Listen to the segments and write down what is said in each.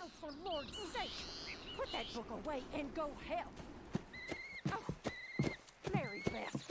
Oh, for Lord's sake! Put that book away and go help. Oh, Mary Beth.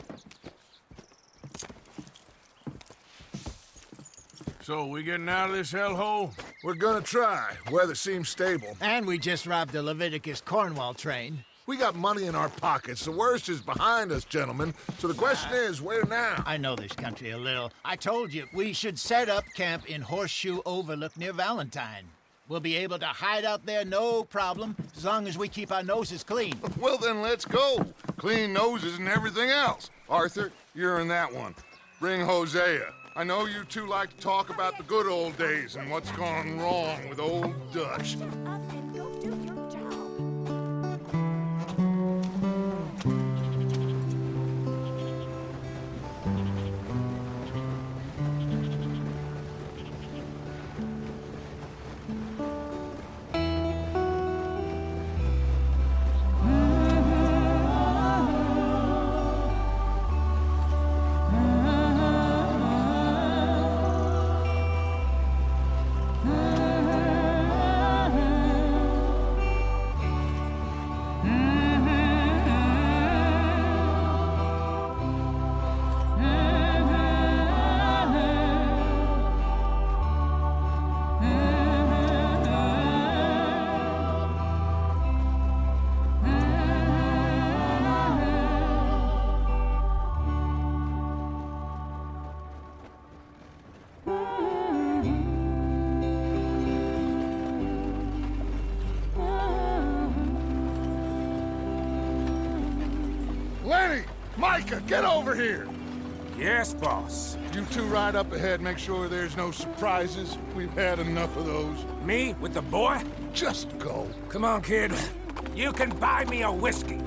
So, we getting out of this hellhole? We're gonna try. Weather seems stable. And we just robbed the Leviticus Cornwall train. We got money in our pockets. The worst is behind us, gentlemen. So the question is, where now? I know this country a little. I told you, we should set up camp in Horseshoe Overlook near Valentine. We'll be able to hide out there, no problem, as long as we keep our noses clean. Well, then let's go. Clean noses and everything else. Arthur, you're in that one. Bring Hosea. I know you two like to talk about the good old days and what's gone wrong with old Dutch. Shut up and go do your job. Lenny! Micah, get over here! Yes, boss. You two ride up ahead, make sure there's no surprises. We've had enough of those. Me with the boy? Just go. Come on, kid. You can buy me a whiskey.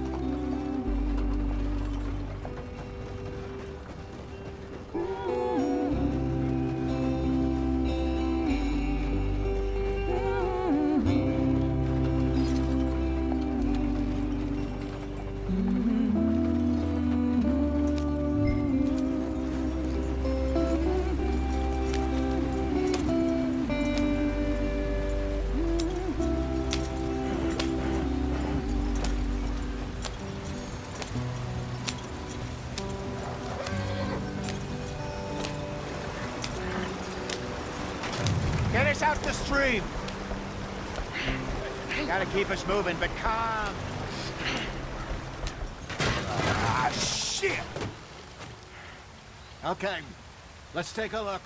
Get us out the stream. Gotta keep us moving, but calm. Ah, shit! Okay, let's take a look.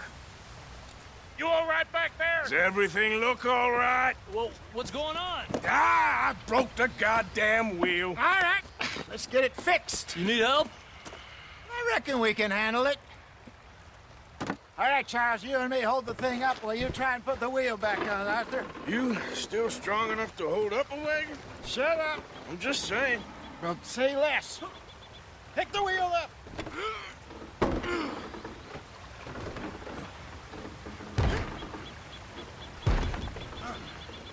You all right back there? Does everything look all right? Well, what's going on? Ah, I broke the goddamn wheel. All right, let's get it fixed. You need help? I reckon we can handle it. All right, Charles, you and me hold the thing up while you try and put the wheel back on, Arthur. You still strong enough to hold up a wagon? Shut up. I'm just saying. Well, say less. Pick the wheel up.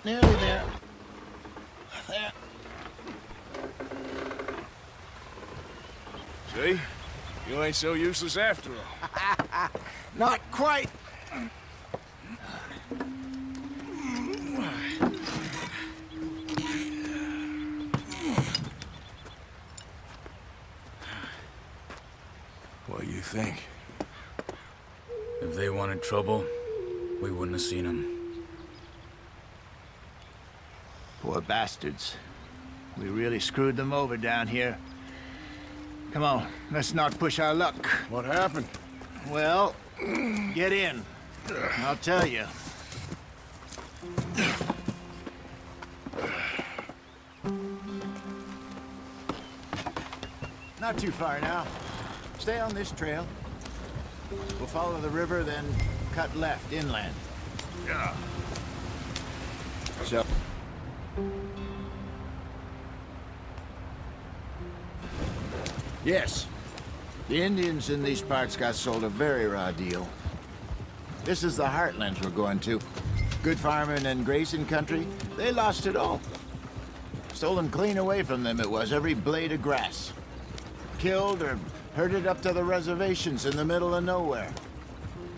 Nearly there. There. See? You ain't so useless after all. Not quite. What do you think? If they wanted trouble, we wouldn't have seen them. Poor bastards. We really screwed them over down here. Come on, let's not push our luck. What happened? Well, get in. I'll tell you. Not too far now. Stay on this trail. We'll follow the river, then cut left inland. Yeah. So... Yes. The Indians in these parts got sold a very raw deal. This is the heartlands we're going to. Good farming and grazing country, they lost it all. Stolen clean away from them it was, every blade of grass. Killed or herded up to the reservations in the middle of nowhere.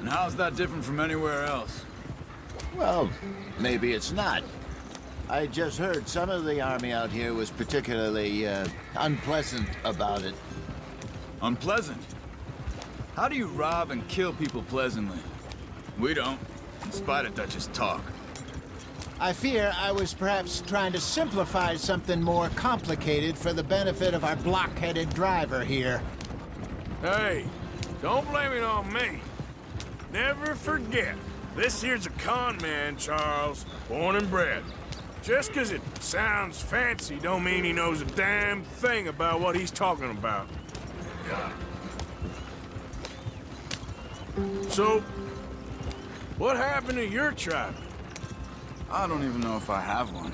And how's that different from anywhere else? Well, maybe it's not. I just heard some of the army out here was particularly, unpleasant about it. Unpleasant? How do you rob and kill people pleasantly? We don't, in spite of Dutch's talk. I fear I was perhaps trying to simplify something more complicated for the benefit of our block-headed driver here. Hey, don't blame it on me. Never forget, this here's a con man, Charles, born and bred. Just 'cause it sounds fancy don't mean he knows a damn thing about what he's talking about. Yeah. So, what happened to your tribe? I don't even know if I have one.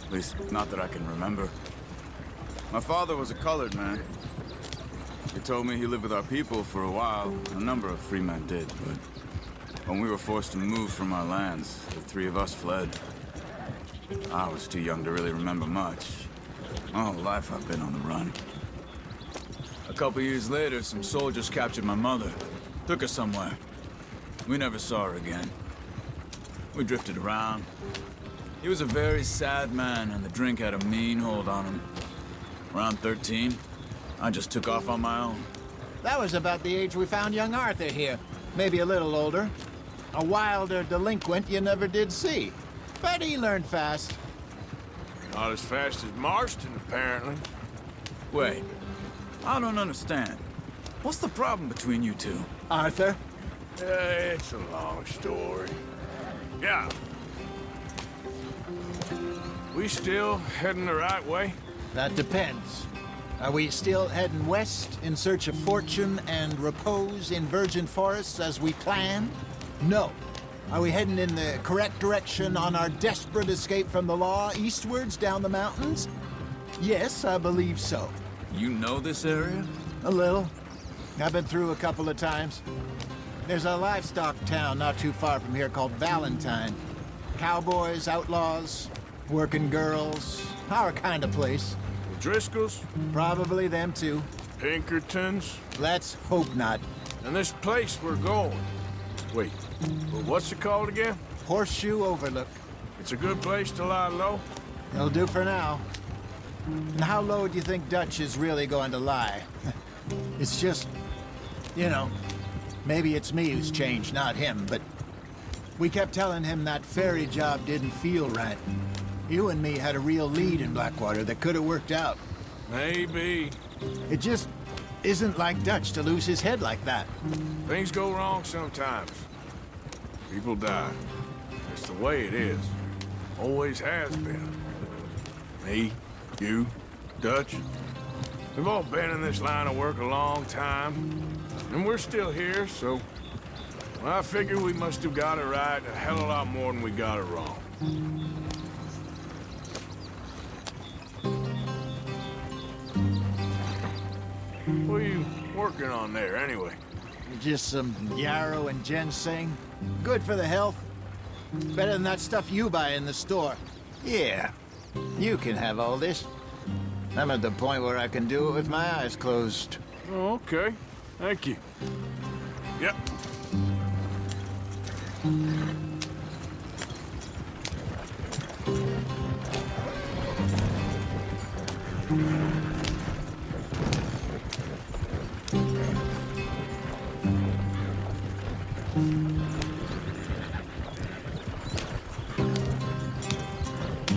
At least, not that I can remember. My father was a colored man. He told me he lived with our people for a while. A number of free men did, but when we were forced to move from our lands, the three of us fled. I was too young to really remember much. My whole life I've been on the run. A couple years later, some soldiers captured my mother. Took her somewhere. We never saw her again. We drifted around. He was a very sad man, and the drink had a mean hold on him. Around 13, I just took off on my own. That was about the age we found young Arthur here. Maybe a little older. A wilder delinquent you never did see. But he learned fast. Not as fast as Marston, apparently. Wait, I don't understand. What's the problem between you two? Arthur? It's a long story. Yeah. We still heading the right way? That depends. Are we still heading west in search of fortune and repose in virgin forests as we planned? No. Are we heading in the correct direction on our desperate escape from the law eastwards down the mountains? Yes, I believe so. You know this area? A little. I've been through a couple of times. There's a livestock town not too far from here called Valentine. Cowboys, outlaws, working girls, our kind of place. Driscoll's? Probably them too. Pinkertons? Let's hope not. And this place we're going. Wait, well, what's it called again? Horseshoe Overlook. It's a good place to lie low? It'll do for now. And how low do you think Dutch is really going to lie? It's just, you know, maybe it's me who's changed, not him, but we kept telling him that ferry job didn't feel right. You and me had a real lead in Blackwater that could have worked out. Maybe. It just isn't like Dutch to lose his head like that. Things go wrong sometimes. People die. It's the way it is. Always has been. Me, you, Dutch. We've all been in this line of work a long time. And we're still here, so... well, I figure we must have got it right a hell of a lot more than we got it wrong. What are you working on there, anyway? Just some yarrow and ginseng. Good for the health. Better than that stuff you buy in the store. Yeah, you can have all this. I'm at the point where I can do it with my eyes closed. Oh, okay. Thank you. Yep.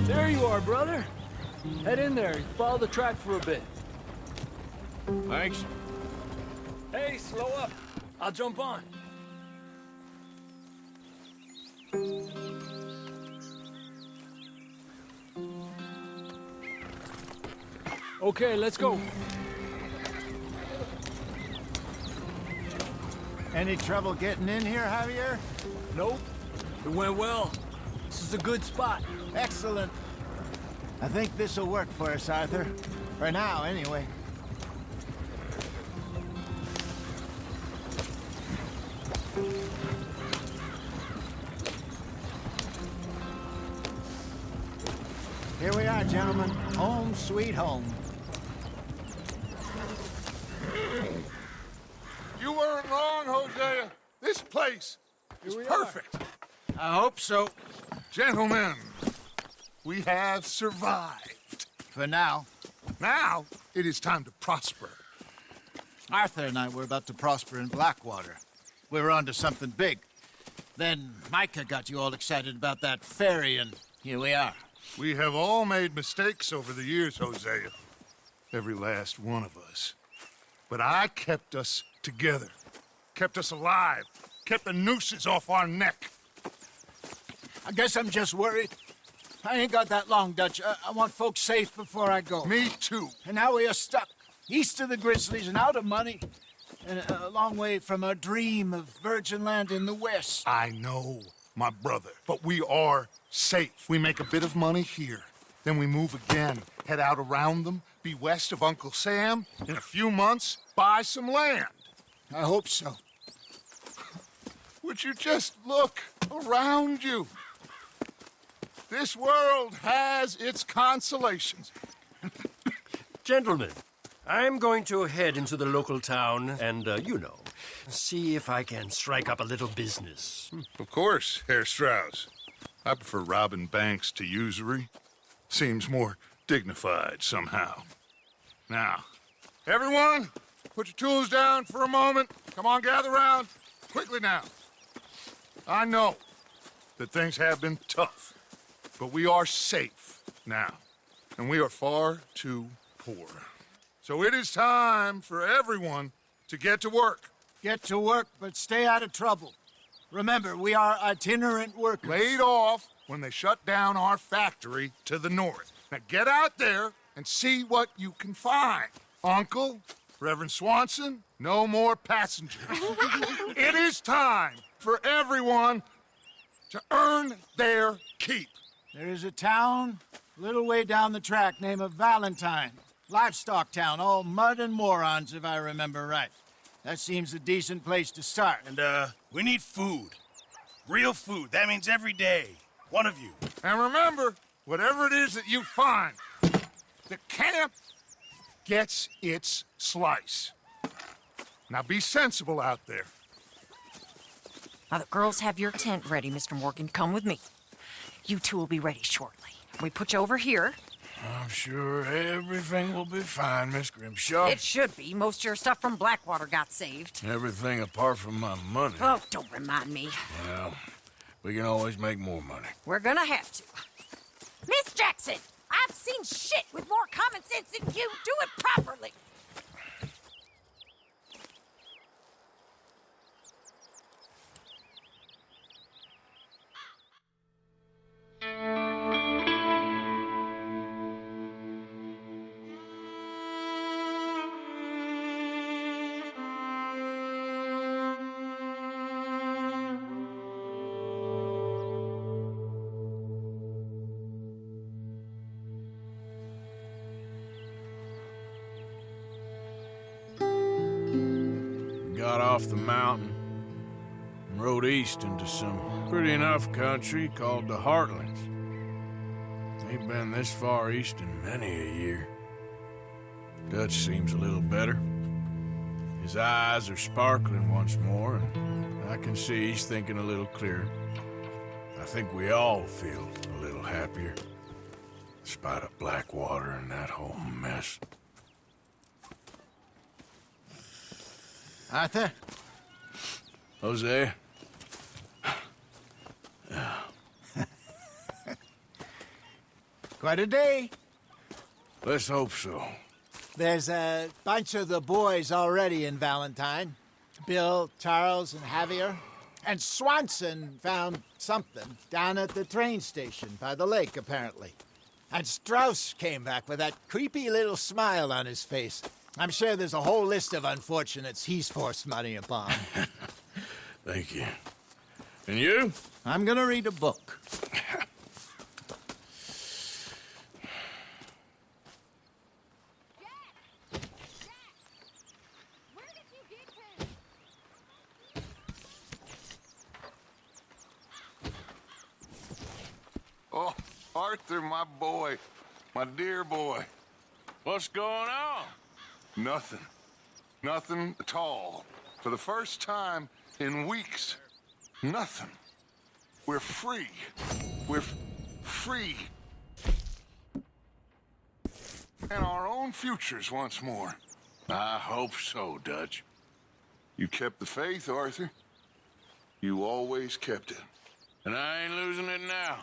There you are, brother. Head in there and follow the track for a bit. Thanks. Hey, slow up. I'll jump on. Okay, let's go. Any trouble getting in here, Javier? Nope. It went well. This is a good spot. Excellent. I think this'll work for us, Arthur. For now, anyway. Here we are, gentlemen. Home sweet home. You weren't wrong, Hosea. This place is perfect. I hope so. Gentlemen, We have survived. For now. Now, it is time to prosper. Arthur and I were about to prosper in Blackwater. We were onto something big. Then Micah got you all excited about that ferry, and here we are. We have all made mistakes over the years, Hosea. Every last one of us. But I kept us together. Kept us alive. Kept the nooses off our neck. I guess I'm just worried. I ain't got that long, Dutch. I want folks safe before I go. Me too. And now we are stuck, east of the Grizzlies and out of money, and a long way from our dream of virgin land in the west. I know, my brother, but we are safe. We make a bit of money here. Then we move again, head out around them, be west of Uncle Sam. In a few months, buy some land. I hope so. Would you just look around you? This world has its consolations. Gentlemen, I'm going to head into the local town and, see if I can strike up a little business. Of course, Herr Strauss. I prefer robbing banks to usury. Seems more dignified somehow. Now, everyone, put your tools down for a moment. Come on, gather round. Quickly now. I know that things have been tough, but we are safe now, and we are far too poor. So it is time for everyone to get to work. Get to work, but stay out of trouble. Remember, we are itinerant workers. Laid off when they shut down our factory to the north. Now get out there and see what you can find. Uncle, Reverend Swanson, no more passengers. It is time for everyone to earn their keep. There is a town a little way down the track named Valentine. Livestock town, all mud and morons, if I remember right. That seems a decent place to start. And, we need food. Real food. That means every day. One of you. And remember, whatever it is that you find, the camp gets its slice. Now be sensible out there. Now, the girls have your tent ready, Mr. Morgan. Come with me. You two will be ready shortly. We put you over here. I'm sure everything will be fine, Miss Grimshaw. It should be. Most of your stuff from Blackwater got saved. Everything apart from my money. Oh, don't remind me. Well, we can always make more money. We're gonna have to. Miss Jackson, I've seen shit with more common sense than you. Do it properly. Got off the mountain and rode east into some pretty enough country called the Heartlands. Ain't been this far east in many a year. Dutch seems a little better. His eyes are sparkling once more, and I can see he's thinking a little clearer. I think we all feel a little happier, in spite of Blackwater and that whole mess. Arthur? Jose? Quite a day. Let's hope so. There's a bunch of the boys already in Valentine. Bill, Charles, and Javier. And Swanson found something down at the train station by the lake, apparently. And Strauss came back with that creepy little smile on his face. I'm sure there's a whole list of unfortunates he's forced money upon. Thank you. And you? I'm gonna read a book. Where did you get to? Oh, Arthur, my boy. My dear boy. What's going on? Nothing. Nothing at all. For the first time in weeks, nothing. We're free. We're free. and our own futures once more. I hope so, Dutch. You kept the faith, Arthur. You always kept it. And I ain't losing it now.